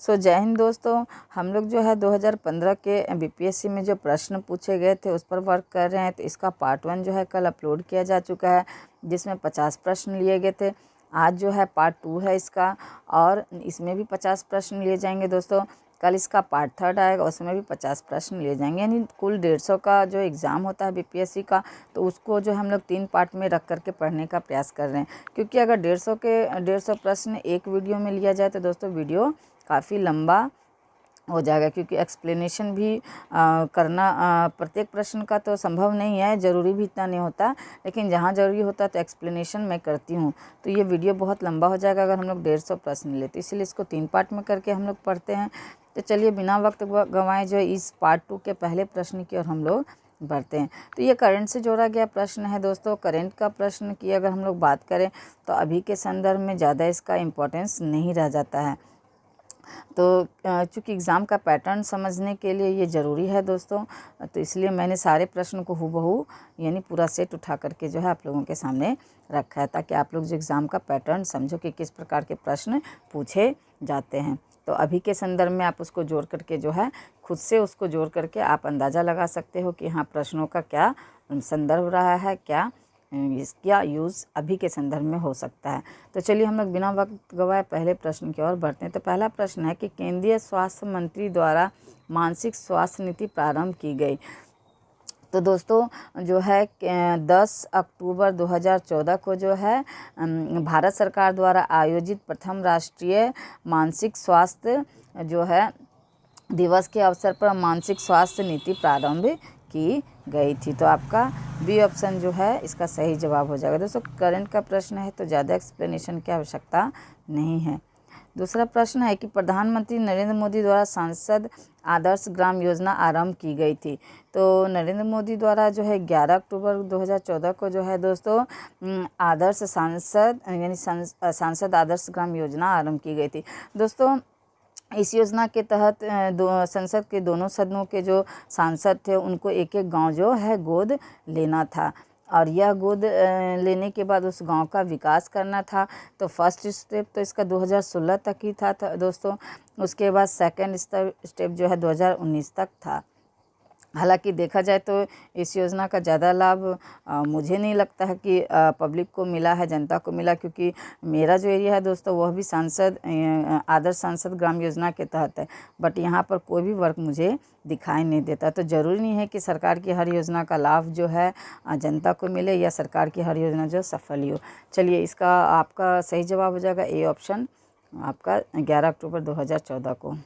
सो जय हिंद दोस्तों, हम लोग जो है 2015 के बीपीएससी में जो प्रश्न पूछे गए थे उस पर वर्क कर रहे हैं। तो इसका पार्ट 1 जो है कल अपलोड किया जा चुका है, जिसमें 50 प्रश्न लिए गए थे। आज जो है पार्ट 2 है इसका, और इसमें भी 50 प्रश्न लिए जाएंगे दोस्तों। कल इसका पार्ट 3 आएगा, उसमें भी 50 प्रश्न लिए जाएंगे, यानी कुल 150 का जो एग्ज़ाम होता है बीपीएससी का, तो उसको जो हम लोग 3 पार्ट में रख करके पढ़ने का प्रयास कर रहे हैं। क्योंकि अगर 150 प्रश्न एक वीडियो में लिया जाए तो दोस्तों वीडियो काफ़ी लंबा हो जाएगा, क्योंकि एक्सप्लेनेशन भी करना प्रत्येक प्रश्न का तो संभव नहीं है, ज़रूरी भी इतना नहीं होता, लेकिन जहाँ ज़रूरी होता है तो एक्सप्लेनेशन मैं करती हूँ। तो ये वीडियो बहुत लंबा हो जाएगा अगर हम लोग 150 प्रश्न लेते, इसलिए इसको 3 पार्ट में करके हम लोग पढ़ते हैं। तो चलिए बिना वक्त गंवाए जो इस पार्ट 2 के पहले प्रश्न की ओर हम लोग बढ़ते हैं। तो ये करंट से जोड़ा गया प्रश्न है दोस्तों। करंट का प्रश्न की अगर हम लोग बात करें तो अभी के संदर्भ में ज़्यादा इसका इम्पोर्टेंस नहीं रह जाता है। तो चूँकि एग्ज़ाम का पैटर्न समझने के लिए ये ज़रूरी है दोस्तों, तो इसलिए मैंने सारे प्रश्न को हूबहू यानी पूरा सेट उठा करके जो है आप लोगों के सामने रखा है, ताकि आप लोग जो एग्ज़ाम का पैटर्न समझो कि किस प्रकार के प्रश्न पूछे जाते हैं। तो अभी के संदर्भ में आप उसको जोड़ करके जो है खुद से उसको जोड़ करके आप अंदाज़ा लगा सकते हो कि हाँ प्रश्नों का क्या संदर्भ रहा है, क्या इसका यूज़ अभी के संदर्भ में हो सकता है। तो चलिए हम लोग बिना वक्त गवाए पहले प्रश्न की ओर बढ़ते हैं। तो पहला प्रश्न है कि केंद्रीय स्वास्थ्य मंत्री द्वारा मानसिक स्वास्थ्य नीति प्रारंभ की गई। तो दोस्तों जो है 10 अक्टूबर 2014 को जो है भारत सरकार द्वारा आयोजित प्रथम राष्ट्रीय मानसिक स्वास्थ्य जो है दिवस के अवसर पर मानसिक स्वास्थ्य नीति प्रारंभ की गई थी। तो आपका बी ऑप्शन जो है इसका सही जवाब हो जाएगा। दोस्तों करंट का प्रश्न है तो ज़्यादा एक्सप्लेनेशन की आवश्यकता नहीं है। दूसरा प्रश्न है कि प्रधानमंत्री नरेंद्र मोदी द्वारा सांसद आदर्श ग्राम योजना आरंभ की गई थी। तो नरेंद्र मोदी द्वारा जो है 11 अक्टूबर 2014 को जो है दोस्तों आदर्श सांसद यानी सांसद आदर्श ग्राम योजना आरंभ की गई थी। दोस्तों इस योजना के तहत संसद के दोनों सदनों के जो सांसद थे उनको एक एक गांव जो है गोद लेना था, और यह गोद लेने के बाद उस गांव का विकास करना था। तो फर्स्ट स्टेप तो इसका 2016 तक ही था दोस्तों। उसके बाद सेकंड स्टेप जो है 2019 तक था। हालांकि देखा जाए तो इस योजना का ज़्यादा लाभ मुझे नहीं लगता है कि पब्लिक को मिला है, जनता को मिला, क्योंकि मेरा जो एरिया है दोस्तों वह भी सांसद आदर्श सांसद ग्राम योजना के तहत है, बट यहाँ पर कोई भी वर्क मुझे दिखाई नहीं देता। तो ज़रूरी नहीं है कि सरकार की हर योजना का लाभ जो है जनता को मिले या सरकार की हर योजना जो सफल ही हो। चलिए इसका आपका सही जवाब हो जाएगा ए ऑप्शन आपका 11 अक्टूबर 2014 को।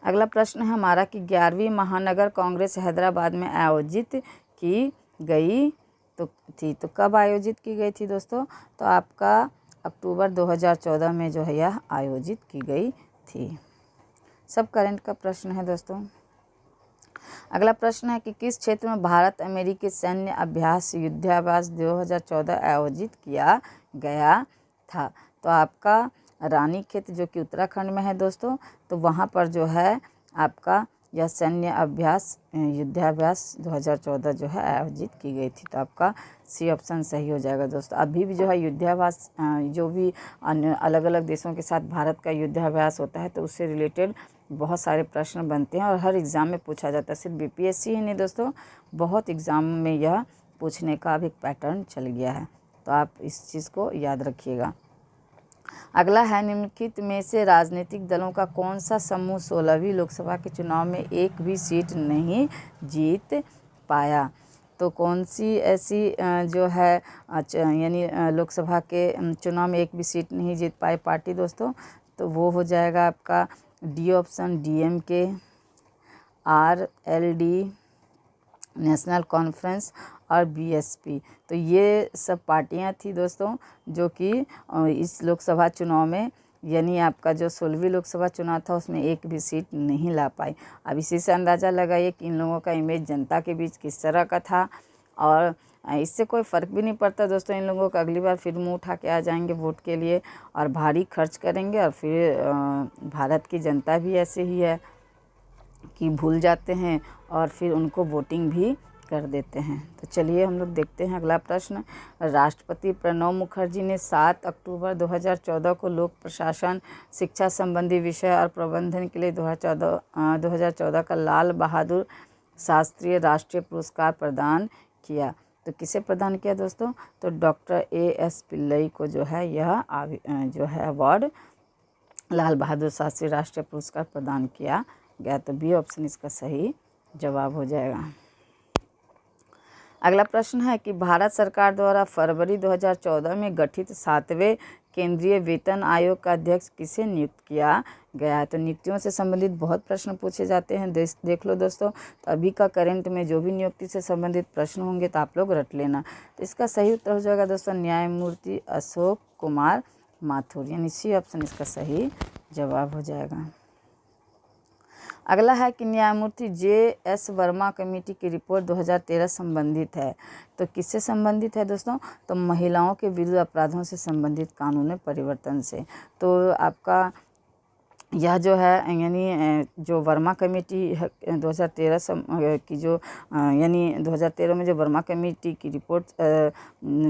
अगला प्रश्न है हमारा कि 11वीं महानगर कांग्रेस हैदराबाद में आयोजित की गई तो कब आयोजित की गई थी दोस्तों? तो आपका अक्टूबर 2014 में जो है यह आयोजित की गई थी। सब करंट का प्रश्न है दोस्तों। अगला प्रश्न है कि किस क्षेत्र में भारत अमेरिकी सैन्य अभ्यास युद्धाभ्यास 2014 आयोजित किया गया था? तो आपका रानीखेत जो कि उत्तराखंड में है दोस्तों, तो वहाँ पर जो है आपका यह सैन्य अभ्यास युद्धाभ्यास 2014 जो है आयोजित की गई थी। तो आपका सी ऑप्शन सही हो जाएगा दोस्तों। अभी भी जो है युद्धाभ्यास जो भी अन्य अलग अलग देशों के साथ भारत का युद्धाभ्यास होता है तो उससे रिलेटेड बहुत सारे प्रश्न बनते हैं और हर एग्ज़ाम में पूछा जाता है। सिर्फ बीपीएससी ही नहीं दोस्तों, बहुत एग्ज़ाम में यह पूछने का भी पैटर्न चल गया है, तो आप इस चीज़ को याद रखिएगा। अगला है निम्नलिखित में से राजनीतिक दलों का कौन सा समूह 16वीं लोकसभा के चुनाव में एक भी सीट नहीं जीत पाया? तो कौन सी ऐसी जो है यानी लोकसभा के चुनाव में एक भी सीट नहीं जीत पाई पार्टी दोस्तों? तो वो हो जाएगा आपका D option DMK, RLD, national conference और बीएसपी। तो ये सब पार्टियां थी दोस्तों जो कि इस लोकसभा चुनाव में यानी आपका जो 16वीं लोकसभा चुनाव था उसमें एक भी सीट नहीं ला पाई। अब इसी से अंदाज़ा लगाइए कि इन लोगों का इमेज जनता के बीच किस तरह का था, और इससे कोई फ़र्क भी नहीं पड़ता दोस्तों इन लोगों को अगली बार फिर मुँह उठा के आ जाएंगे वोट के लिए और भारी खर्च करेंगे, और फिर भारत की जनता भी ऐसे ही है कि भूल जाते हैं और फिर उनको वोटिंग भी कर देते हैं। तो चलिए हम लोग देखते हैं अगला प्रश्न। राष्ट्रपति प्रणब मुखर्जी ने 7 अक्टूबर 2014 को लोक प्रशासन शिक्षा संबंधी विषय और प्रबंधन के लिए 2014 का लाल बहादुर शास्त्री राष्ट्रीय पुरस्कार प्रदान किया। तो किसे प्रदान किया दोस्तों? तो डॉक्टर A.S. पिल्लई को जो है यह जो है अवार्ड लाल बहादुर शास्त्री राष्ट्रीय पुरस्कार प्रदान किया गया। तो बी ऑप्शन इसका सही जवाब हो जाएगा। अगला प्रश्न है कि भारत सरकार द्वारा फरवरी 2014 में गठित 7वें केंद्रीय वेतन आयोग का अध्यक्ष किसे नियुक्त किया गया है? तो नियुक्तियों से संबंधित बहुत प्रश्न पूछे जाते हैं, देख लो दोस्तों। तो अभी का करंट में जो भी नियुक्ति से संबंधित प्रश्न होंगे तो आप लोग रट लेना। तो इसका सही उत्तर हो जाएगा दोस्तों न्यायमूर्ति अशोक कुमार माथुर, यानी सी ऑप्शन इसका सही जवाब हो जाएगा। अगला है कि न्यायमूर्ति J.S. वर्मा कमेटी की रिपोर्ट 2013 संबंधित है। तो किससे संबंधित है दोस्तों? तो महिलाओं के विरुद्ध अपराधों से संबंधित कानून में परिवर्तन से। तो आपका यह जो है यानी जो वर्मा कमेटी 2013 की जो यानी 2013 में जो वर्मा कमेटी की रिपोर्ट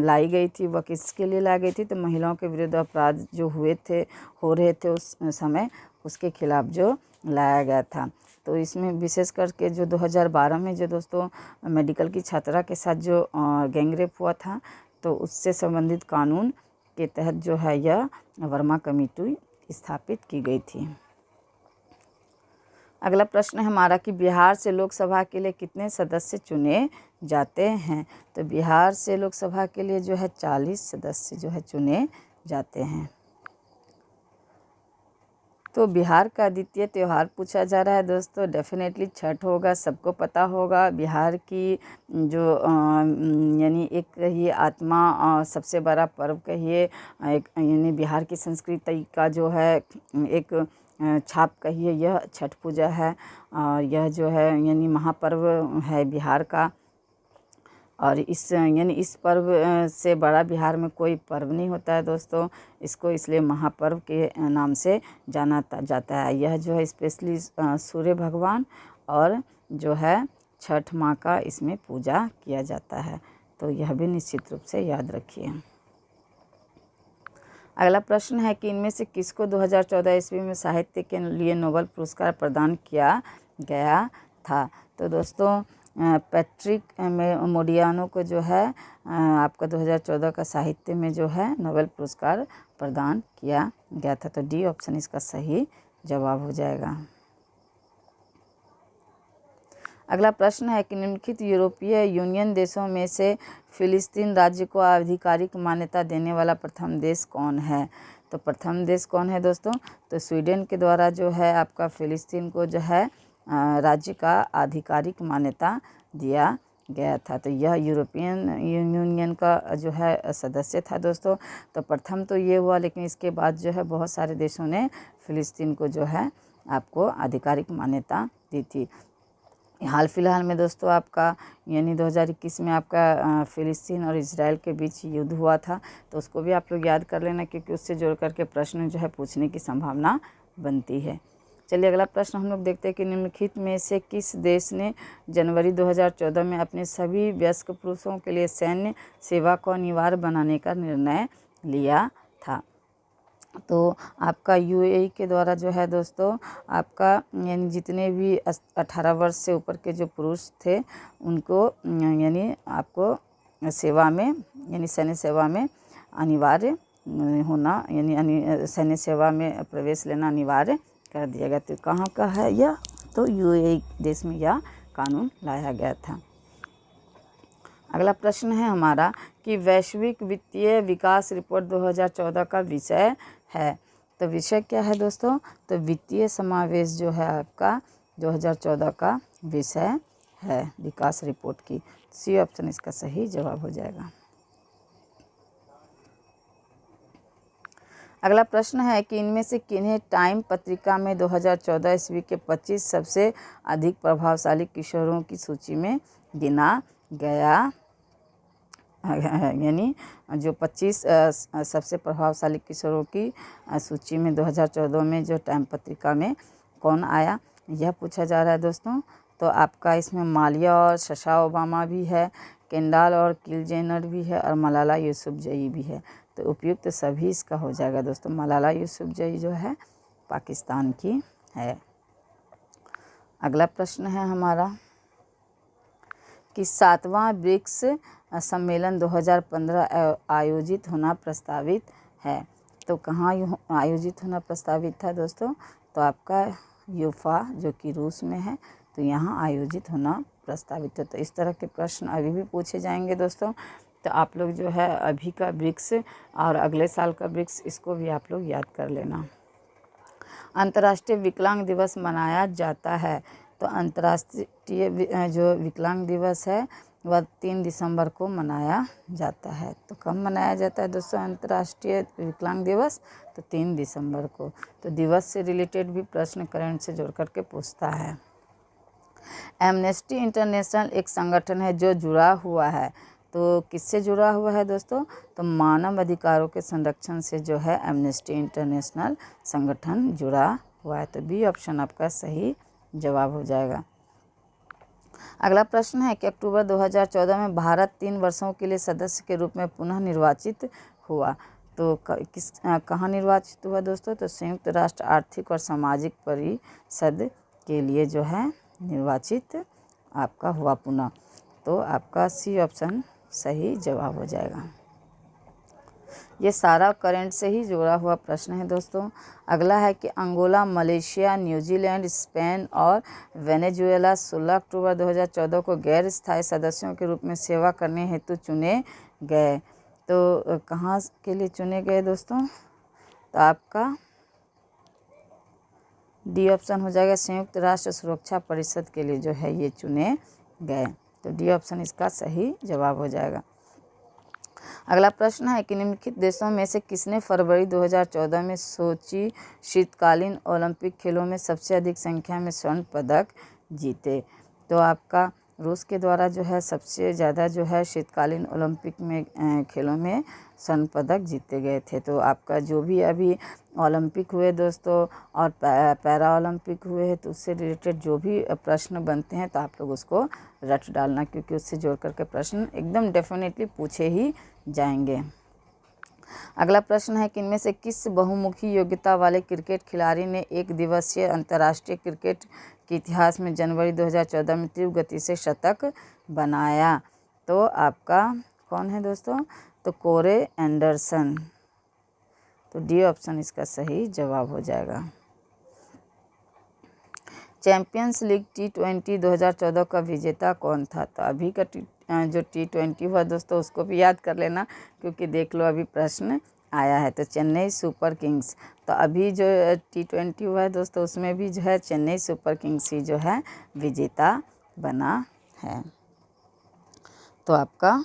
लाई गई थी वह किसके लिए लाई गई थी? तो महिलाओं के विरुद्ध अपराध जो हो रहे थे उस समय उसके खिलाफ जो लाया गया था। तो इसमें विशेष करके जो 2012 में जो दोस्तों मेडिकल की छात्रा के साथ जो गैंगरेप हुआ था तो उससे संबंधित कानून के तहत जो है यह वर्मा कमेटी स्थापित की गई थी। अगला प्रश्न है हमारा कि बिहार से लोकसभा के लिए कितने सदस्य चुने जाते हैं? तो बिहार से लोकसभा के लिए जो है 40 सदस्य जो है चुने जाते हैं। तो बिहार का द्वितीय त्यौहार पूछा जा रहा है दोस्तों, डेफिनेटली छठ होगा, सबको पता होगा। बिहार की जो यानी एक ये आत्मा सबसे बड़ा पर्व कहिए, एक यानी बिहार की संस्कृति का जो है एक छाप कहिए, यह छठ पूजा है। और यह जो है यानी महापर्व है बिहार का। और इस पर्व से बड़ा बिहार में कोई पर्व नहीं होता है दोस्तों। इसको इसलिए महापर्व के नाम से जाना जाता है। यह जो है स्पेशली सूर्य भगवान और जो है छठ माँ का इसमें पूजा किया जाता है। तो यह भी निश्चित रूप से याद रखिए। अगला प्रश्न है कि इनमें से किसको 2014 ईस्वी में साहित्य के लिए नोबेल पुरस्कार प्रदान किया गया था? तो दोस्तों पैट्रिक मोडियानो को जो है आपका 2014 का साहित्य में जो है नोबेल पुरस्कार प्रदान किया गया था। तो डी ऑप्शन इसका सही जवाब हो जाएगा। अगला प्रश्न है कि निम्नलिखित यूरोपीय यूनियन देशों में से फिलिस्तीन राज्य को आधिकारिक मान्यता देने वाला प्रथम देश कौन है? तो प्रथम देश कौन है दोस्तों? तो स्वीडन के द्वारा जो है आपका फिलिस्तीन को जो है राज्य का आधिकारिक मान्यता दिया गया था। तो यह यूरोपियन यूनियन का जो है सदस्य था दोस्तों। तो प्रथम तो ये हुआ, लेकिन इसके बाद जो है बहुत सारे देशों ने फिलिस्तीन को जो है आपको आधिकारिक मान्यता दी थी। हाल फिलहाल में दोस्तों आपका यानी 2021 में आपका फिलिस्तीन और इजराइल के बीच युद्ध हुआ था। तो उसको भी आप लोग याद कर लेना, क्योंकि उससे जोड़ करके प्रश्न जो है पूछने की संभावना बनती है। चलिए अगला प्रश्न हम लोग देखते हैं कि निम्नलिखित में से किस देश ने जनवरी 2014 में अपने सभी वयस्क पुरुषों के लिए सैन्य सेवा को अनिवार्य बनाने का निर्णय लिया था? तो आपका UAE के द्वारा जो है दोस्तों आपका यानी जितने भी 18 वर्ष से ऊपर के जो पुरुष थे उनको यानी आपको सेवा में यानी सैन्य सेवा में अनिवार्य होना यानी सैन्य सेवा में प्रवेश लेना अनिवार्य कर दिया गया। तो कहाँ का है यह? तो UAE देश में यह कानून लाया गया था। अगला प्रश्न है हमारा कि वैश्विक वित्तीय विकास रिपोर्ट 2014 का विषय है। तो विषय क्या है दोस्तों? तो वित्तीय समावेश जो है आपका 2014 का विषय है विकास रिपोर्ट की। सी ऑप्शन इसका सही जवाब हो जाएगा। अगला प्रश्न है कि इनमें से किन्हें टाइम पत्रिका में 2014 ईस्वी के 25 सबसे अधिक प्रभावशाली किशोरों की सूची में गिना गया, यानी जो 25 सबसे प्रभावशाली किशोरों की सूची में 2014 में जो टाइम पत्रिका में कौन आया, यह पूछा जा रहा है दोस्तों। तो आपका इसमें मालिया और शशा ओबामा भी है, केंडाल और किल जेनर भी है और मलाला यूसुफजई भी है। तो उपयुक्त सभी इसका हो जाएगा दोस्तों। मलाला यूसुफजई जो है पाकिस्तान की है। अगला प्रश्न है हमारा कि 7वां ब्रिक्स सम्मेलन 2015 आयोजित होना प्रस्तावित है। तो कहाँ आयोजित होना प्रस्तावित था दोस्तों? तो आपका यूफा जो कि रूस में है, तो यहाँ आयोजित होना प्रस्तावित है। तो इस तरह के प्रश्न अभी भी पूछे जाएंगे दोस्तों। तो आप लोग जो है अभी का ब्रिक्स और अगले साल का ब्रिक्स, इसको भी आप लोग याद कर लेना। अंतर्राष्ट्रीय विकलांग दिवस मनाया जाता है। तो अंतर्राष्ट्रीय जो विकलांग दिवस है वह 3 दिसंबर को मनाया जाता है। तो कब मनाया जाता है दोस्तों अंतर्राष्ट्रीय विकलांग दिवस? तो 3 दिसंबर को। तो दिवस से रिलेटेड भी प्रश्न करंट से जोड़ करके पूछता है। एमनेस्टी इंटरनेशनल एक संगठन है जो जुड़ा हुआ है। तो किससे जुड़ा हुआ है दोस्तों? तो मानव अधिकारों के संरक्षण से जो है एमनेस्टी इंटरनेशनल संगठन जुड़ा हुआ है। तो बी ऑप्शन आपका सही जवाब हो जाएगा। अगला प्रश्न है कि अक्टूबर 2014 में भारत 3 वर्षों के लिए सदस्य के रूप में पुनः निर्वाचित हुआ। तो कहाँ निर्वाचित हुआ दोस्तों? तो संयुक्त राष्ट्र आर्थिक और सामाजिक परिषद के लिए जो है निर्वाचित आपका हुआ पुनः। तो आपका सी ऑप्शन सही जवाब हो जाएगा। ये सारा करंट से ही जुड़ा हुआ प्रश्न है दोस्तों। अगला है कि अंगोला, मलेशिया, न्यूजीलैंड, स्पेन और वेनेजुएला 16 अक्टूबर 2014 को गैर स्थायी सदस्यों के रूप में सेवा करने हेतु चुने गए। तो कहाँ के लिए चुने गए दोस्तों? तो आपका डी ऑप्शन हो जाएगा, संयुक्त राष्ट्र सुरक्षा परिषद के लिए जो है ये चुने गए। तो डी ऑप्शन इसका सही जवाब हो जाएगा। अगला प्रश्न है कि निम्नलिखित देशों में से किसने फरवरी 2014 में सोची शीतकालीन ओलंपिक खेलों में सबसे अधिक संख्या में स्वर्ण पदक जीते? तो आपका रूस के द्वारा जो है सबसे ज़्यादा जो है शीतकालीन ओलंपिक में खेलों में स्वर्ण पदक जीते गए थे। तो आपका जो भी अभी ओलंपिक हुए दोस्तों और पैरा ओलंपिक हुए हैं, तो उससे रिलेटेड जो भी प्रश्न बनते हैं तो आप लोग उसको रट डालना, क्योंकि उससे जोड़ करके प्रश्न एकदम डेफिनेटली पूछे ही जाएंगे। अगला प्रश्न है कि इनमें से किस बहुमुखी योग्यता वाले क्रिकेट खिलाड़ी ने एक दिवसीय अंतर्राष्ट्रीय क्रिकेट के इतिहास में जनवरी 2014 में तीव्र गति से शतक बनाया? तो आपका कौन है दोस्तों? तो कोरे एंडरसन। तो डी ऑप्शन इसका सही जवाब हो जाएगा। चैंपियंस लीग T20 2014 का विजेता कौन था? तो अभी का जो T20 हुआ दोस्तों उसको भी याद कर लेना, क्योंकि देख लो अभी प्रश्न आया है। तो चेन्नई सुपर किंग्स। तो अभी जो T20 हुआ है दोस्तों उसमें भी जो है चेन्नई सुपर किंग्स ही जो है विजेता बना है। तो आपका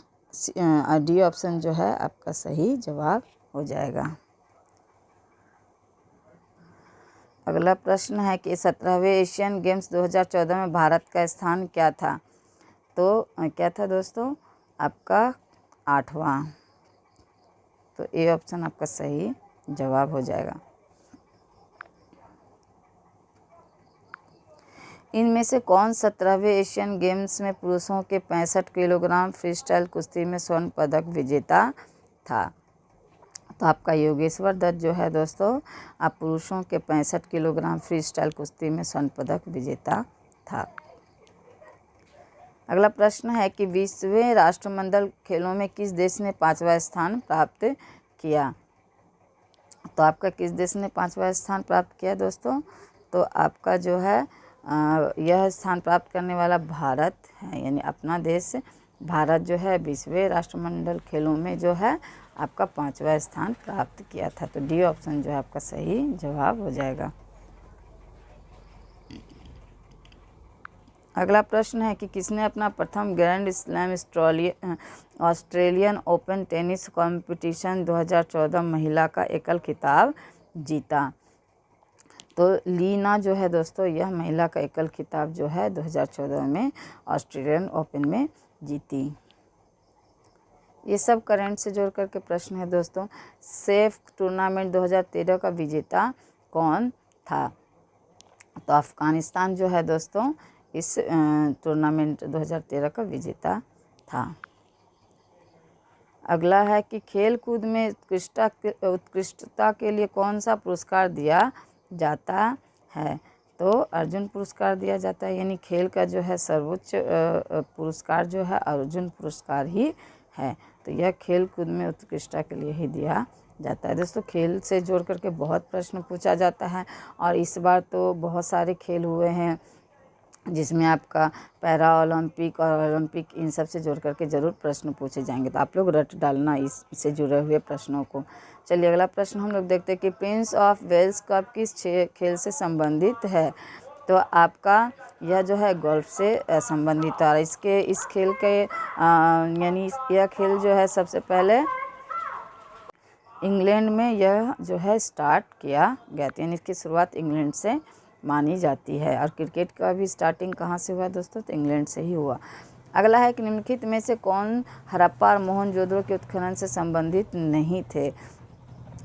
डी ऑप्शन जो है आपका सही जवाब हो जाएगा। अगला प्रश्न है कि 17वें एशियन गेम्स 2014 में भारत का स्थान क्या था? तो क्या था दोस्तों? आपका 8वां। तो ए ऑप्शन आपका सही जवाब हो जाएगा। इनमें से कौन 17वें एशियन गेम्स में पुरुषों के 65 किलोग्राम फ्रीस्टाइल कुश्ती में स्वर्ण पदक विजेता था? तो आपका योगेश्वर दत्त जो है दोस्तों आप पुरुषों के 65 किलोग्राम फ्रीस्टाइल कुश्ती में स्वर्ण पदक विजेता था। अगला प्रश्न है कि 20वें राष्ट्रमंडल खेलों में किस देश ने 5वां स्थान प्राप्त किया? तो आपका किस देश ने 5वां स्थान प्राप्त किया दोस्तों? तो आपका जो है यह स्थान प्राप्त करने वाला भारत है, यानी अपना देश भारत जो है 20वें राष्ट्रमंडल खेलों में जो है आपका 5वां स्थान प्राप्त किया था। तो डी ऑप्शन जो है आपका सही जवाब हो जाएगा। अगला प्रश्न है कि किसने अपना प्रथम grand slam Australian open tennis competition 2014 महिला का एकल खिताब जीता? तो लीना जो है दोस्तों यह महिला का एकल खिताब जो है 2014 में ऑस्ट्रेलियन ओपन में जीती। ये सब करंट से जोड़ करके प्रश्न है दोस्तों। सेफ टूर्नामेंट 2013 का विजेता कौन था? तो अफ़गानिस्तान जो है दोस्तों इस टूर्नामेंट 2013 का विजेता था। अगला है कि खेल कूद में उत्कृष्टता के लिए कौन सा पुरस्कार दिया जाता है। तो अर्जुन पुरस्कार दिया जाता है, यानी खेल का जो है सर्वोच्च पुरस्कार जो है अर्जुन पुरस्कार ही है। तो यह खेल कूद में उत्कृष्टता के लिए ही दिया जाता है। दोस्तों खेल से जोड़ करके बहुत प्रश्न पूछा जाता है और इस बार तो बहुत सारे खेल हुए हैं, जिसमें आपका पैरा ओलंपिक और ओलंपिक इन सब से जोड़ करके ज़रूर प्रश्न पूछे जाएंगे। तो आप लोग रट डालना इससे जुड़े हुए प्रश्नों को। चलिए अगला प्रश्न हम लोग देखते हैं कि प्रिंस ऑफ वेल्स कप किस खेल से संबंधित है। तो आपका यह जो है गोल्फ से संबंधित है। इस खेल के यानी यह खेल जो है सबसे पहले इंग्लैंड में यह जो है स्टार्ट किया गया था, यानी इसकी शुरुआत इंग्लैंड से मानी जाती है। और क्रिकेट का भी स्टार्टिंग कहाँ से हुआ दोस्तों, तो इंग्लैंड से ही हुआ। अगला है कि निम्नलिखित में से कौन हड़प्पा और मोहनजोदड़ो के उत्खनन से संबंधित नहीं थे।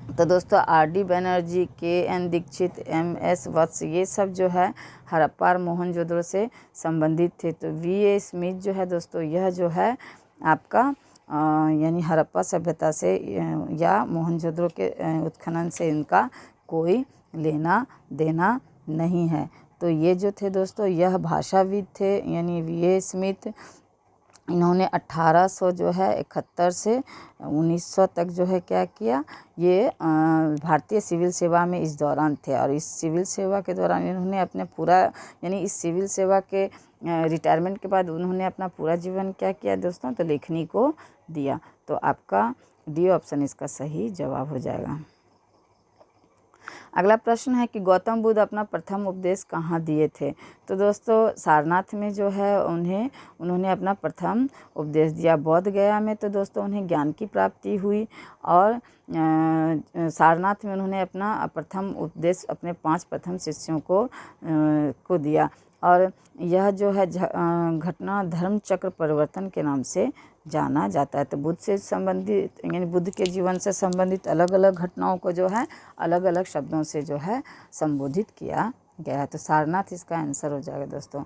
तो दोस्तों R D. Banerjee, K N. Dixit, M S. Vats, ये सब जो है हड़प्पा और मोहनजोदड़ो से संबंधित थे। तो वी.ए. स्मिथ जो है दोस्तों, यह जो है आपका यानी हड़प्पा सभ्यता से या मोहनजोदड़ो के उत्खनन से इनका कोई लेना देना नहीं है। तो ये जो थे दोस्तों यह भाषाविद थे, यानी वी.ए. स्मिथ। इन्होंने 1800 जो है 71 से 1900 तक जो है क्या किया, ये भारतीय सिविल सेवा में इस दौरान थे। और इस सिविल सेवा के दौरान इन्होंने अपने पूरा यानी इस सिविल सेवा के रिटायरमेंट के बाद उन्होंने अपना पूरा जीवन क्या किया दोस्तों, तो लेखनी को दिया। तो आपका डी ऑप्शन इसका सही जवाब हो जाएगा। अगला प्रश्न है कि गौतम बुद्ध अपना प्रथम उपदेश कहाँ दिए थे। तो दोस्तों सारनाथ में जो है उन्होंने अपना प्रथम उपदेश दिया। बोध गया में तो दोस्तों उन्हें ज्ञान की प्राप्ति हुई और सारनाथ में उन्होंने अपना प्रथम उपदेश अपने 5 प्रथम शिष्यों को दिया। और यह जो है घटना धर्म चक्र परिवर्तन के नाम से जाना जाता है। तो बुद्ध से संबंधित यानी बुद्ध के जीवन से संबंधित अलग अलग घटनाओं को जो है अलग अलग शब्दों से जो है संबोधित किया गया है। तो सारनाथ इसका आंसर हो जाएगा दोस्तों।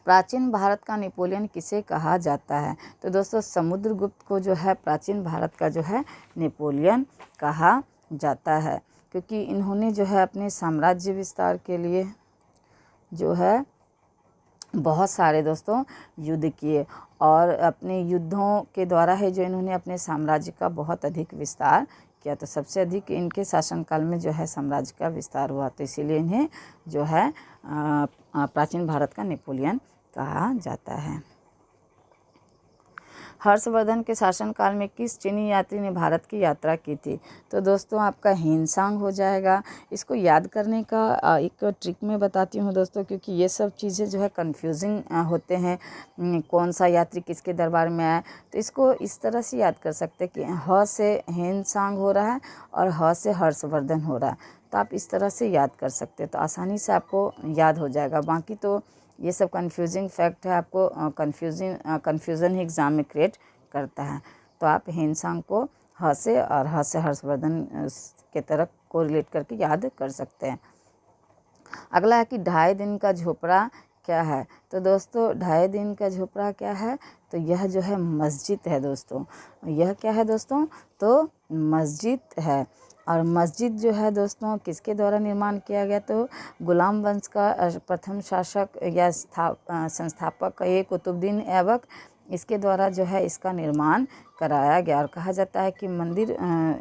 प्राचीन भारत का नेपोलियन किसे कहा जाता है। तो दोस्तों समुद्रगुप्त को जो है प्राचीन भारत का जो है नेपोलियन कहा जाता है, क्योंकि इन्होंने जो है अपने साम्राज्य विस्तार के लिए जो है बहुत सारे दोस्तों युद्ध किए और अपने युद्धों के द्वारा है जो इन्होंने अपने साम्राज्य का बहुत अधिक विस्तार किया। तो सबसे अधिक इनके शासनकाल में जो है साम्राज्य का विस्तार हुआ, तो इसीलिए इन्हें जो है प्राचीन भारत का नेपोलियन कहा जाता है। हर्षवर्धन के शासनकाल में किस चीनी यात्री ने भारत की यात्रा की थी। तो दोस्तों आपका हिनसांग हो जाएगा। इसको याद करने का एक ट्रिक मैं बताती हूँ दोस्तों, क्योंकि ये सब चीज़ें जो है कन्फ्यूजिंग होते हैं, कौन सा यात्री किसके दरबार में आया। तो इसको इस तरह से याद कर सकते हैं कि ह से हिनसांग हो रहा है और ह से हर्षवर्धन हो रहा है, तो आप इस तरह से याद कर सकते हैं, तो आसानी से आपको याद हो जाएगा। बाकी तो ये सब कंफ्यूजिंग फैक्ट है, आपको कन्फ्यूज़न ही एग्ज़ाम में क्रिएट करता है। तो आप हिनसांग को ह से और ह से हर्षवर्धन के तरफ को रिलेट करके याद कर सकते हैं। अगला है कि 2.5 दिन का झोपड़ा क्या है। तो दोस्तों 2.5 दिन का झोपड़ा क्या है, तो यह जो है मस्जिद है दोस्तों। यह क्या है दोस्तों, तो मस्जिद है। और मस्जिद जो है दोस्तों किसके द्वारा निर्माण किया गया, तो गुलाम वंश का प्रथम शासक या संस्थापक ये कुतुबुद्दीन ऐबक, इसके द्वारा जो है इसका निर्माण कराया गया। और कहा जाता है कि मंदिर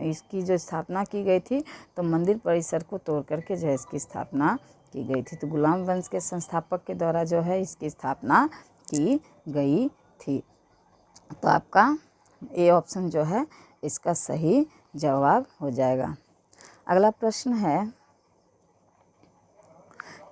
इसकी जो स्थापना की गई थी, तो मंदिर परिसर को तोड़ करके जो है इसकी स्थापना की गई थी। तो गुलाम वंश के संस्थापक के द्वारा जो है इसकी स्थापना की गई थी। तो आपका ए ऑप्शन जो है इसका सही जवाब हो जाएगा। अगला प्रश्न है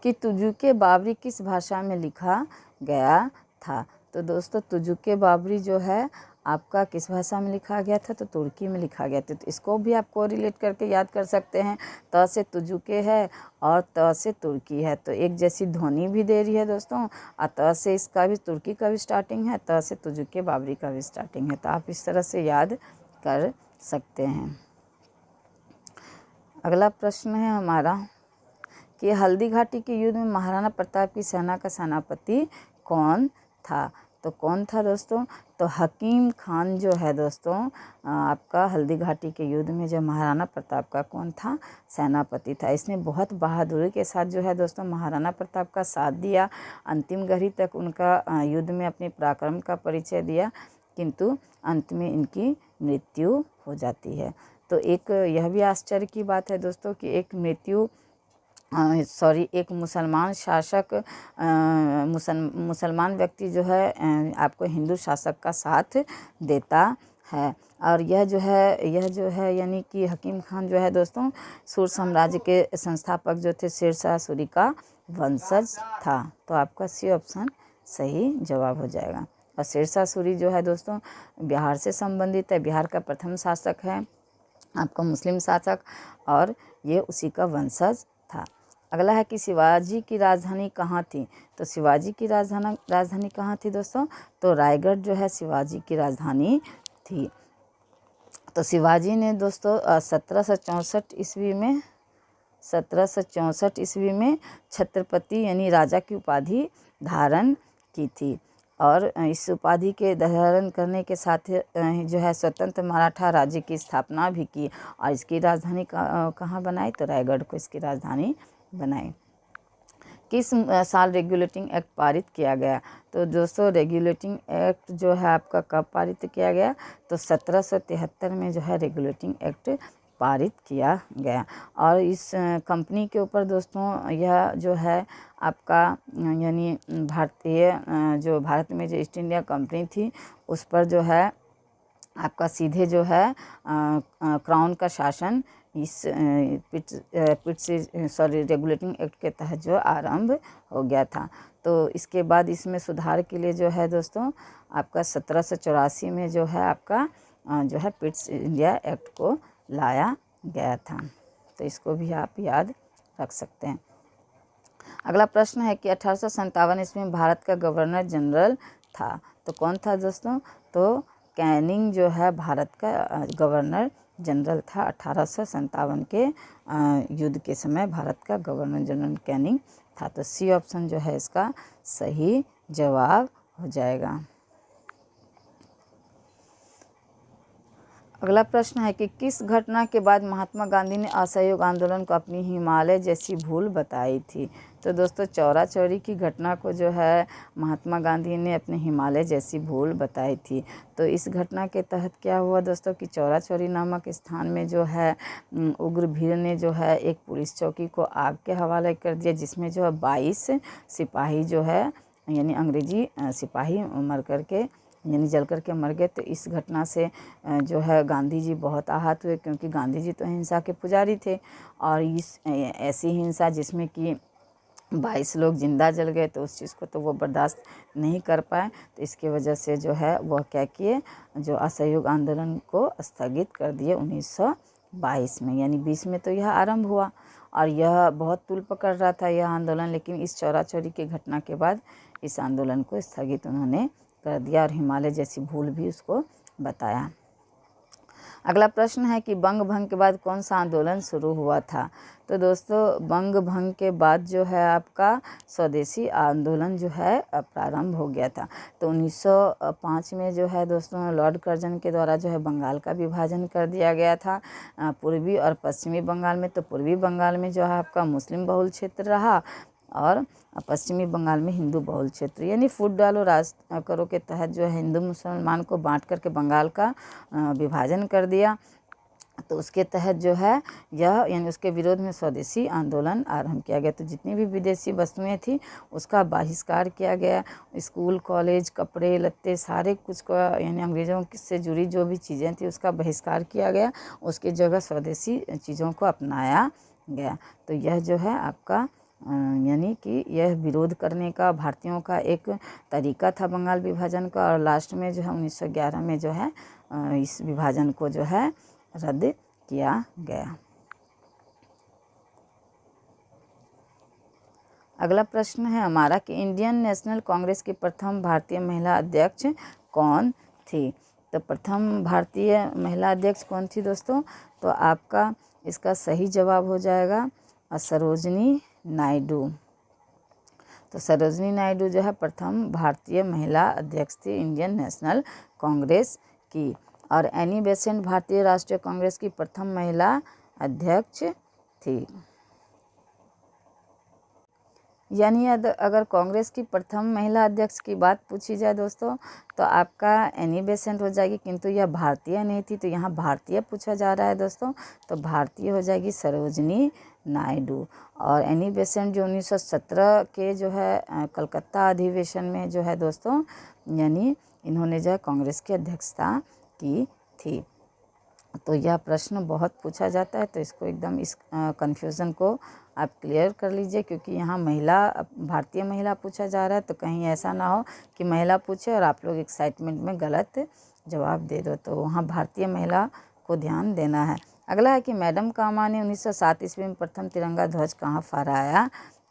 कि तुजुके बावरी किस भाषा में लिखा गया था। तो दोस्तों तुजुके बावरी जो है आपका किस भाषा में लिखा गया था, तो तुर्की में लिखा गया था। तो इसको भी आपको रिलेट करके याद कर सकते हैं। त से तुजुके है और त से तुर्की है, तो एक जैसी ध्वनि भी दे रही है दोस्तों। और त से इसका भी तुर्की का भी स्टार्टिंग है, त से तुजुके बावरी का भी स्टार्टिंग है। तो आप इस तरह से याद कर सकते हैं। अगला प्रश्न है हमारा कि हल्दी घाटी के युद्ध में महाराणा प्रताप की सेना का सेनापति कौन था। तो कौन था दोस्तों, तो हकीम खान जो है दोस्तों आपका हल्दी घाटी के युद्ध में जो महाराणा प्रताप का कौन था, सेनापति था। इसने बहुत बहादुरी के साथ जो है दोस्तों महाराणा प्रताप का साथ दिया, अंतिम घड़ी तक उनका युद्ध में अपने पराक्रम का परिचय दिया, किंतु अंत में इनकी मृत्यु हो जाती है। तो एक यह भी आश्चर्य की बात है दोस्तों कि एक मुसलमान शासक मुसलमान व्यक्ति जो है आपको हिंदू शासक का साथ देता है। और यह जो है यानी कि हकीम खान जो है दोस्तों सूर साम्राज्य के संस्थापक जो थे शेरशाह सूरी का वंशज था। तो आपका सी ऑप्शन सही जवाब हो जाएगा। और शेरशाह सूरी जो है दोस्तों बिहार से संबंधित है, बिहार का प्रथम शासक है आपका मुस्लिम शासक, और ये उसी का वंशज था। अगला है कि शिवाजी की राजधानी कहाँ थी। तो शिवाजी की राजधानी कहाँ थी दोस्तों, तो रायगढ़ जो है शिवाजी की राजधानी थी। तो शिवाजी ने दोस्तों 1764 ईस्वी में छत्रपति यानी राजा की उपाधि धारण की थी। और इस उपाधि के धारण करने के साथ जो है स्वतंत्र मराठा राज्य की स्थापना भी की। और इसकी राजधानी कहाँ बनाई, तो रायगढ़ को इसकी राजधानी बनाई। किस साल रेगुलेटिंग एक्ट पारित किया गया। तो दोस्तों रेगुलेटिंग एक्ट जो है आपका कब पारित किया गया, तो 1773 में जो है रेगुलेटिंग एक्ट पारित किया गया। और इस कंपनी के ऊपर दोस्तों यह जो है आपका यानी जो भारत में जो ईस्ट इंडिया कंपनी थी उस पर जो है आपका सीधे जो है क्राउन का शासन इस रेगुलेटिंग एक्ट के तहत जो आरंभ हो गया था। तो इसके बाद इसमें सुधार के लिए जो है दोस्तों आपका 1784 में जो है आपका जो है पिट्स इंडिया एक्ट को लाया गया था। तो इसको भी आप याद रख सकते हैं। अगला प्रश्न है कि 1857 ईस्वी में भारत का गवर्नर जनरल था। तो कौन था दोस्तों, तो कैनिंग जो है भारत का गवर्नर जनरल था। 1857 के युद्ध के समय भारत का गवर्नर जनरल कैनिंग था। तो सी ऑप्शन जो है इसका सही जवाब हो जाएगा। अगला प्रश्न है कि किस घटना के बाद महात्मा गांधी ने असहयोग आंदोलन को अपनी हिमालय जैसी भूल बताई थी। तो दोस्तों चौरा चौरी की घटना को जो है महात्मा गांधी ने अपने हिमालय जैसी भूल बताई थी। तो इस घटना के तहत क्या हुआ दोस्तों कि चौरा चौरी नामक स्थान में जो है उग्र भीड़ ने जो है एक पुलिस चौकी को आग के हवाले कर दिया, जिसमें जो है 22 सिपाही जो है यानी अंग्रेजी सिपाही मर करके यानी जल करके मर गए। तो इस घटना से जो है गांधी जी बहुत आहत हुए, क्योंकि गांधी जी तो हिंसा के पुजारी थे। और इस ऐसी हिंसा जिसमें कि 22 लोग जिंदा जल गए, तो उस चीज़ को तो वो बर्दाश्त नहीं कर पाए। तो इसकी वजह से जो है वह क्या किए, जो असहयोग आंदोलन को स्थगित कर दिए 1922 में, यानी 20 में तो यह आरंभ हुआ और यह बहुत तूल पकड़ रहा था यह आंदोलन, लेकिन इस चौरा चौरी की घटना के बाद इस आंदोलन को स्थगित उन्होंने कर दिया और हिमालय जैसी भूल भी उसको बताया। अगला प्रश्न है कि बंग भंग के बाद कौन सा आंदोलन शुरू हुआ था। तो दोस्तों बंग भंग के बाद जो है आपका स्वदेशी आंदोलन जो है प्रारंभ हो गया था। तो 1905 में जो है दोस्तों लॉर्ड कर्जन के द्वारा जो है बंगाल का विभाजन कर दिया गया था पूर्वी और पश्चिमी बंगाल में। तो पूर्वी बंगाल में जो है आपका मुस्लिम बहुल क्षेत्र रहा और पश्चिमी बंगाल में हिंदू बहुल क्षेत्र, यानी फूट डालो राज करो के तहत जो है हिंदू मुसलमान को बांट करके बंगाल का विभाजन कर दिया। तो उसके तहत जो है यह यानी उसके विरोध में स्वदेशी आंदोलन आरंभ किया गया। तो जितनी भी विदेशी वस्तुएं थी उसका बहिष्कार किया गया। स्कूल कॉलेज कपड़े लत्ते सारे कुछ को यानी अंग्रेज़ों से जुड़ी जो भी चीज़ें थी उसका बहिष्कार किया गया, उसकी जगह स्वदेशी चीज़ों को अपनाया गया। तो यह जो है आपका यानी कि यह विरोध करने का भारतीयों का एक तरीका था बंगाल विभाजन का। और लास्ट में जो है 1911 में जो है इस विभाजन को जो है रद्द किया गया। अगला प्रश्न है हमारा कि इंडियन नेशनल कांग्रेस की प्रथम भारतीय महिला अध्यक्ष कौन थी। तो प्रथम भारतीय महिला अध्यक्ष कौन थी दोस्तों, तो आपका इसका सही जवाब हो जाएगा सरोजनी नायडू। तो सरोजनी नायडू जो है प्रथम भारतीय महिला अध्यक्ष थी इंडियन नेशनल कांग्रेस की। और एनी बेसेंट भारतीय राष्ट्रीय कांग्रेस की प्रथम महिला अध्यक्ष थी। यानी अगर कांग्रेस की प्रथम महिला अध्यक्ष की बात पूछी जाए दोस्तों तो आपका एनी बेसेंट हो जाएगी, किंतु यह भारतीय नहीं थी, तो यहाँ भारतीय पूछा जा रहा है दोस्तों, तो भारतीय हो जाएगी सरोजनी नायडू। और एनी बेसेंट जो 1917 के जो है कलकत्ता अधिवेशन में जो है दोस्तों, यानी इन्होंने जो है कांग्रेस की अध्यक्षता की थी। तो यह प्रश्न बहुत पूछा जाता है, तो इसको एकदम इस कन्फ्यूज़न को आप क्लियर कर लीजिए, क्योंकि यहाँ महिला भारतीय महिला पूछा जा रहा है, तो कहीं ऐसा ना हो कि महिला पूछे और आप लोग एक्साइटमेंट में गलत जवाब दे दो, तो वहाँ भारतीय महिला को ध्यान देना है। अगला है कि मैडम कामा ने 1907 ईस्वी में प्रथम तिरंगा ध्वज कहाँ फहराया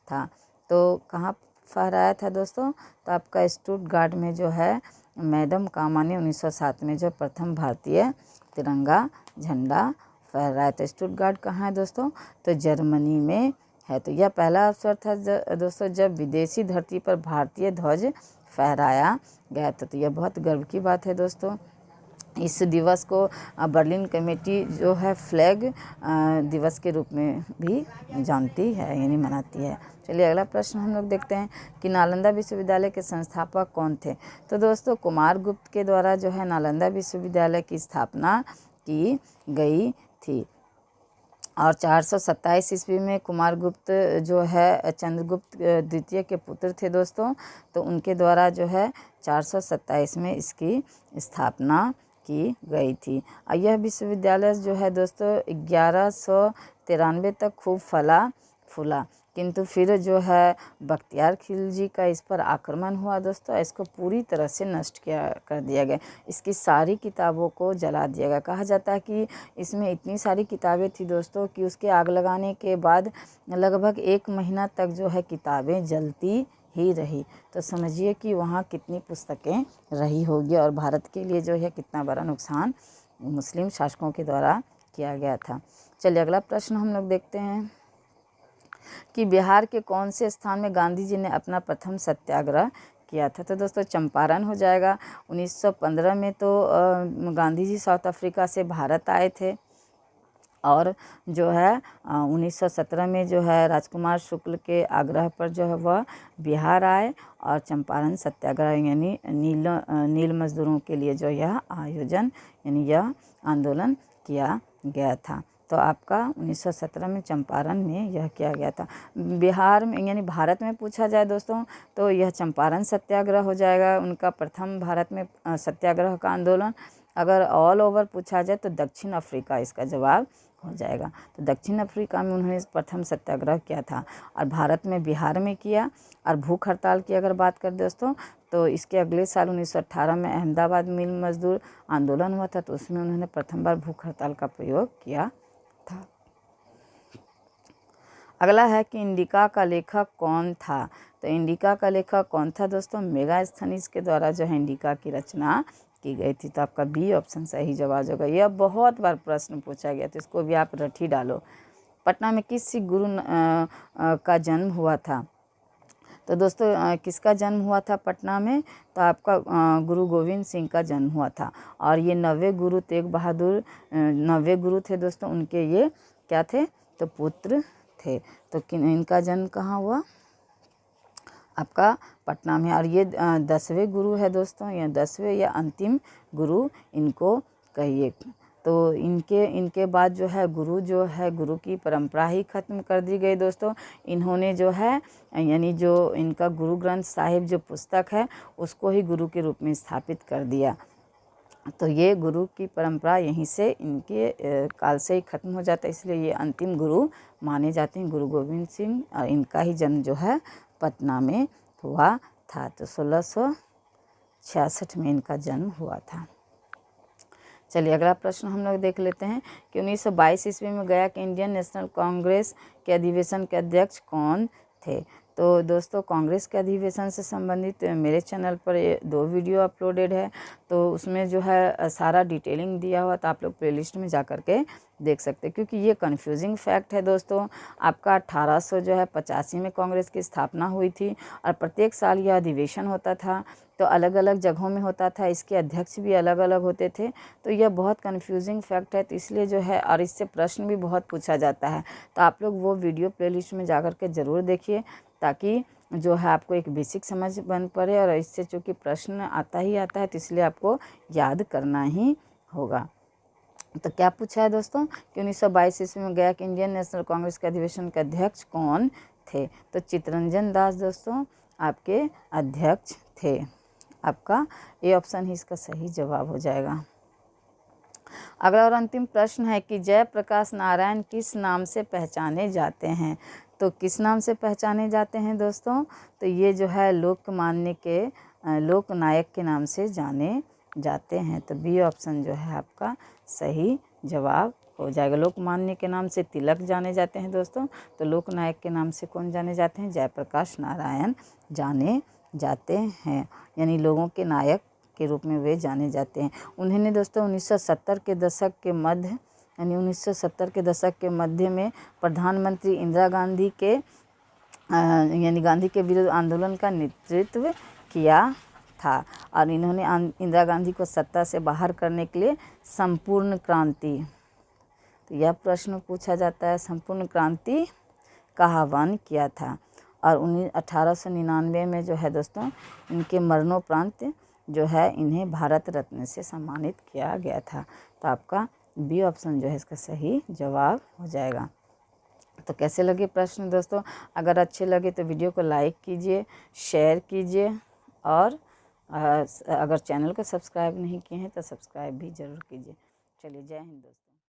था। तो कहाँ फहराया था दोस्तों, तो आपका स्टुटगार्ट में जो है मैडम कामा ने 1907 में जो प्रथम भारतीय तिरंगा झंडा फहराया था। स्टुटगार्ट कहाँ है दोस्तों, तो जर्मनी में है। तो यह पहला अवसर था दोस्तों जब विदेशी धरती पर भारतीय ध्वज फहराया गया था। तो यह बहुत गर्व की बात है दोस्तों। इस दिवस को बर्लिन कमेटी जो है फ्लैग दिवस के रूप में भी जानती है, यानी मनाती है। चलिए अगला प्रश्न हम लोग देखते हैं कि नालंदा विश्वविद्यालय के संस्थापक कौन थे। तो दोस्तों कुमारगुप्त के द्वारा जो है नालंदा विश्वविद्यालय की स्थापना की गई थी। और 427 ईस्वी में कुमारगुप्त जो है चंद्रगुप्त द्वितीय के पुत्र थे दोस्तों, तो उनके द्वारा जो है 427 में इसकी स्थापना की गई थी। और यह विश्वविद्यालय जो है दोस्तों 1193 तक खूब फला फूला, किंतु फिर जो है बख्तियार खिलजी का इस पर आक्रमण हुआ दोस्तों, इसको पूरी तरह से नष्ट कर दिया गया। इसकी सारी किताबों को जला दिया गया। कहा जाता है कि इसमें इतनी सारी किताबें थी दोस्तों कि उसके आग लगाने के बाद लगभग 1 महीना तक जो है किताबें जलती ही रही। तो समझिए कि वहाँ कितनी पुस्तकें रही होगी और भारत के लिए जो है कितना बड़ा नुकसान मुस्लिम शासकों के द्वारा किया गया था। चलिए अगला प्रश्न हम लोग देखते हैं कि बिहार के कौन से स्थान में गांधी जी ने अपना प्रथम सत्याग्रह किया था। तो दोस्तों चंपारण हो जाएगा। 1915 में तो गांधी जी साउथ अफ्रीका से भारत आए थे, और जो है 1917 में जो है राजकुमार शुक्ल के आग्रह पर जो है वह बिहार आए और चंपारण सत्याग्रह यानी नील मजदूरों के लिए जो यह आयोजन यानी यह आंदोलन किया गया था। तो आपका 1917 में चंपारण में यह किया गया था। बिहार में यानी भारत में पूछा जाए दोस्तों तो यह चंपारण सत्याग्रह हो जाएगा उनका प्रथम भारत में सत्याग्रह का आंदोलन। अगर ऑल ओवर पूछा जाए तो दक्षिण अफ्रीका इसका जवाब हो जाएगा। तो दक्षिण अफ्रीका में उन्होंने प्रथम सत्याग्रह किया था और भारत में बिहार में किया। और भूख हड़ताल की अगर बात करें दोस्तों तो इसके अगले साल 1918 में अहमदाबाद मिल मजदूर आंदोलन हुआ था, तो उसमें उन्होंने प्रथम बार भूख हड़ताल का प्रयोग किया था। अगला है कि इंडिका का लेखक कौन था। तो इंडिका का लेखक कौन था दोस्तों, मेगास्थनीज के द्वारा जो है इंडिका की रचना की गई थी। तो आपका बी ऑप्शन सही जवाब होगा। यह बहुत बार प्रश्न पूछा गया, तो इसको भी आप रट ही डालो। पटना में किस सिख गुरु का जन्म हुआ था। तो दोस्तों किसका जन्म हुआ था पटना में, तो आपका गुरु गोविंद सिंह का जन्म हुआ था। और ये 90 गुरु तेग बहादुर 90 गुरु थे दोस्तों, उनके ये क्या थे, तो पुत्र थे। तो इनका जन्म कहाँ हुआ, आपका पटना में। और ये 10वें गुरु है दोस्तों, या 10वें या अंतिम गुरु इनको कहिए। तो इनके बाद जो है गुरु की परंपरा ही ख़त्म कर दी गई दोस्तों। इन्होंने जो है यानी जो इनका गुरु ग्रंथ साहिब जो पुस्तक है उसको ही गुरु के रूप में स्थापित कर दिया। तो ये गुरु की परंपरा यहीं से इनके काल से ही ख़त्म हो जाता है, इसलिए ये अंतिम गुरु माने जाते हैं गुरु गोविंद सिंह। और इनका ही जन्म जो है पटना में हुआ था। तो 1666 में इनका जन्म हुआ था। चलिए अगला प्रश्न हम लोग देख लेते हैं कि 1922 ईस्वी में गया कि इंडियन नेशनल कांग्रेस के अधिवेशन के अध्यक्ष कौन थे। तो दोस्तों कांग्रेस के अधिवेशन से संबंधित मेरे चैनल पर ये 2 वीडियो अपलोडेड है, तो उसमें जो है सारा डिटेलिंग दिया हुआ, तो आप लोग प्लेलिस्ट में जा कर के देख सकते हैं, क्योंकि ये कन्फ्यूजिंग फैक्ट है दोस्तों। आपका 1885 में कांग्रेस की स्थापना हुई थी और प्रत्येक साल यह अधिवेशन होता था, तो अलग अलग जगहों में होता था, इसके अध्यक्ष भी अलग अलग होते थे। तो यह बहुत कन्फ्यूजिंग फैक्ट है, तो इसलिए जो है और इससे प्रश्न भी बहुत पूछा जाता है। तो आप लोग वो वीडियो प्लेलिस्ट में जा कर के ज़रूर देखिए, ताकि जो है आपको एक बेसिक समझ बन पड़े, और इससे चूँकि प्रश्न आता ही आता है, तो इसलिए आपको याद करना ही होगा। तो क्या पूछा है दोस्तों कि 1922 ईस्वी में गया कि इंडियन नेशनल कांग्रेस के अधिवेशन के अध्यक्ष कौन थे? तो चित्तरंजन दास दोस्तों आपके अध्यक्ष थे। आपका ए ऑप्शन ही इसका सही जवाब हो जाएगा। अगला और अंतिम प्रश्न है कि जयप्रकाश नारायण किस नाम से पहचाने जाते हैं? तो किस नाम से पहचाने जाते हैं दोस्तों? तो ये जो है लोकमान्य के लोकनायक के नाम से जाने जाते हैं। तो बी ऑप्शन जो है आपका सही जवाब हो जाएगा। लोकमान्य के नाम से तिलक जाने जाते हैं दोस्तों, तो लोकनायक के नाम से कौन जाने जाते हैं? जयप्रकाश नारायण जाने जाते हैं, यानी लोगों के नायक के रूप में वे जाने जाते हैं। उन्होंने दोस्तों 1970 के दशक के मध्य, यानी 1970 के दशक के मध्य में प्रधानमंत्री इंदिरा गांधी के यानी गांधी के विरुद्ध आंदोलन का नेतृत्व किया था, और इन्होंने इंदिरा गांधी को सत्ता से बाहर करने के लिए संपूर्ण क्रांति, तो यह प्रश्न पूछा जाता है, संपूर्ण क्रांति का आह्वान किया था। और 1899 में जो है दोस्तों इनके मरणोपरांत जो है इन्हें भारत रत्न से सम्मानित किया गया था। तो आपका बी ऑप्शन जो है इसका सही जवाब हो जाएगा। तो कैसे लगे प्रश्न दोस्तों? अगर अच्छे लगे तो वीडियो को लाइक कीजिए, शेयर कीजिए, और अगर चैनल को सब्सक्राइब नहीं किए हैं तो सब्सक्राइब भी ज़रूर कीजिए। चलिए, जय हिंद दोस्तों।